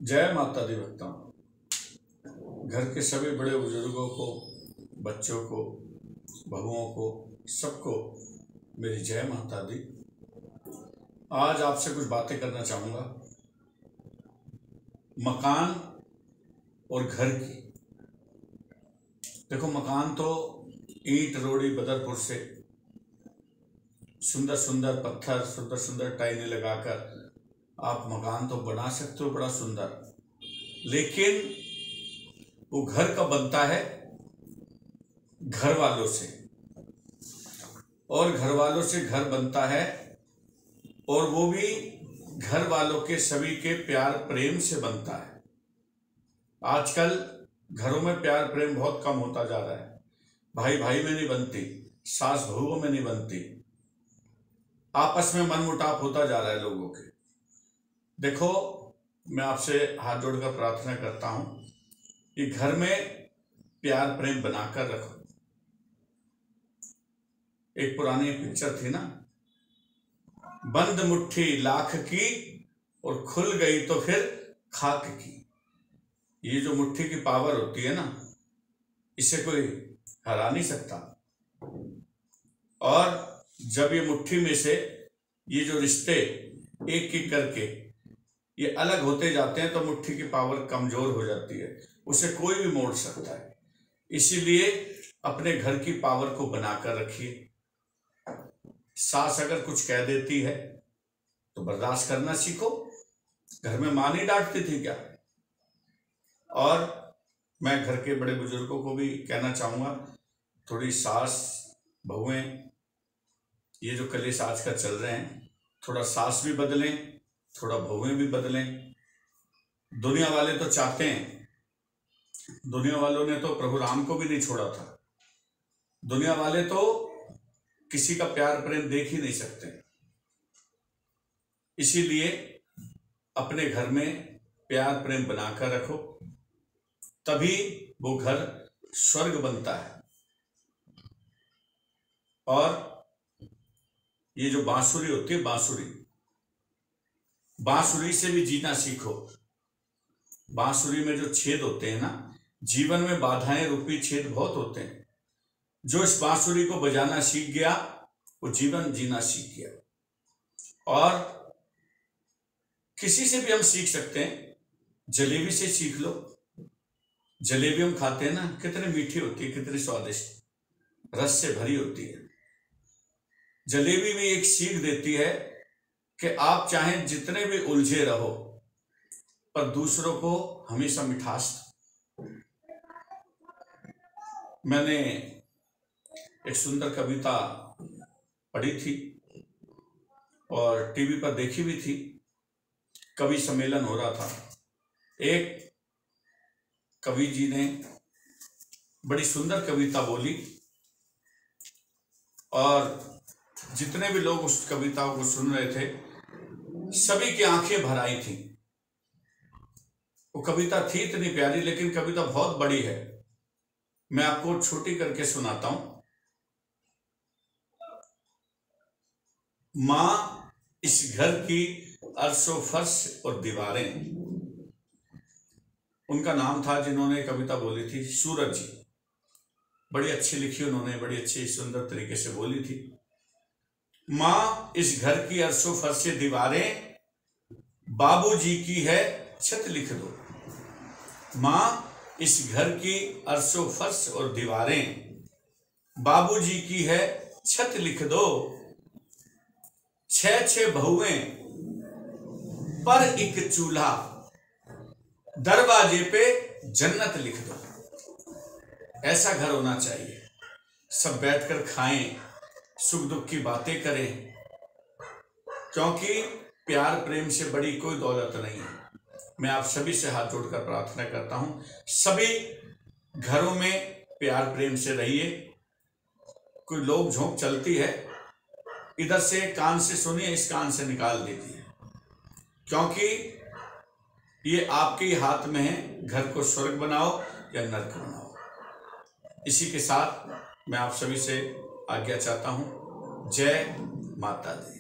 जय माता दी भक्तों। घर के सभी बड़े बुजुर्गों को, बच्चों को, बहुओं को, सबको मेरी जय माता दी। आज आपसे कुछ बातें करना चाहूँगा मकान और घर की। देखो, मकान तो ईंट रोड़ी बदरपुर से सुंदर सुंदर पत्थर, सुंदर सुंदर टाइलें लगाकर आप मकान तो बना सकते हो बड़ा सुंदर, लेकिन वो घर का बनता है घर वालों से, और घर वालों से घर बनता है, और वो भी घर वालों के सभी के प्यार प्रेम से बनता है। आजकल घरों में प्यार प्रेम बहुत कम होता जा रहा है। भाई भाई में नहीं बनती, सास बहुओं में नहीं बनती, आपस में मनमुटाव होता जा रहा है लोगों के। देखो, मैं आपसे हाथ जोड़कर प्रार्थना करता हूं कि घर में प्यार प्रेम बनाकर रखो। एक पुरानी पिक्चर थी ना, बंद मुट्ठी लाख की और खुल गई तो फिर खाक की। ये जो मुट्ठी की पावर होती है ना, इसे कोई हरा नहीं सकता। और जब ये मुट्ठी में से ये जो रिश्ते एक एक करके ये अलग होते जाते हैं तो मुट्ठी की पावर कमजोर हो जाती है, उसे कोई भी मोड़ सकता है। इसीलिए अपने घर की पावर को बनाकर रखिए। सास अगर कुछ कह देती है तो बर्दाश्त करना सीखो। घर में मां नहीं डांटती थी क्या? और मैं घर के बड़े बुजुर्गों को भी कहना चाहूंगा, थोड़ी सास बहुएं, ये जो कलेश आजकल चल रहे हैं, थोड़ा सास भी बदलें, थोड़ा बहुएं भी बदलें। दुनिया वाले तो चाहते हैं, दुनिया वालों ने तो प्रभु राम को भी नहीं छोड़ा था। दुनिया वाले तो किसी का प्यार प्रेम देख ही नहीं सकते। इसीलिए अपने घर में प्यार प्रेम बनाकर रखो, तभी वो घर स्वर्ग बनता है। और ये जो बांसुरी होती है, बांसुरी से भी जीना सीखो। बांसुरी में जो छेद होते हैं ना, जीवन में बाधाएं रूपी छेद बहुत होते हैं। जो इस बांसुरी को बजाना सीख गया वो जीवन जीना सीख गया। और किसी से भी हम सीख सकते हैं। जलेबी से सीख लो। जलेबी हम खाते हैं ना, कितनी मीठी होती है, कितनी स्वादिष्ट, रस से भरी होती है। जलेबी भी एक सीख देती है कि आप चाहे जितने भी उलझे रहो, पर दूसरों को हमेशा मिठास। मैंने एक सुंदर कविता पढ़ी थी और टीवी पर देखी भी थी। कवि सम्मेलन हो रहा था। एक कवि जी ने बड़ी सुंदर कविता बोली और जितने भी लोग उस कविता को सुन रहे थे, सभी की आंखें भर आई थी। वो कविता थी इतनी प्यारी, लेकिन कविता बहुत बड़ी है। मैं आपको छोटी करके सुनाता हूं। मां इस घर की अर्शो फर्श और दीवारें। उनका नाम था जिन्होंने कविता बोली थी, सूरज जी। बड़ी अच्छी लिखी उन्होंने, बड़ी अच्छी सुंदर तरीके से बोली थी। मां इस घर की अर्शो फर्श दीवारें, बाबूजी की है छत लिख दो। मां इस घर की अर्शो फर्श और दीवारें, बाबूजी की है छत लिख दो। 6 बहुएं पर एक चूल्हा, दरवाजे पे जन्नत लिख दो। ऐसा घर होना चाहिए। सब बैठकर खाएं, सुख दुख की बातें करें, क्योंकि प्यार प्रेम से बड़ी कोई दौलत नहीं है। मैं आप सभी से हाथ जोड़कर प्रार्थना करता हूं, सभी घरों में प्यार प्रेम से रहिए। कोई लोग झोंक चलती है, इधर से कान से सुनिए, इस कान से निकाल दीजिए, क्योंकि ये आपके ही हाथ में है। घर को स्वर्ग बनाओ या नरक बनाओ। इसी के साथ मैं आप सभी से आज्ञा चाहता हूं। जय माता दी।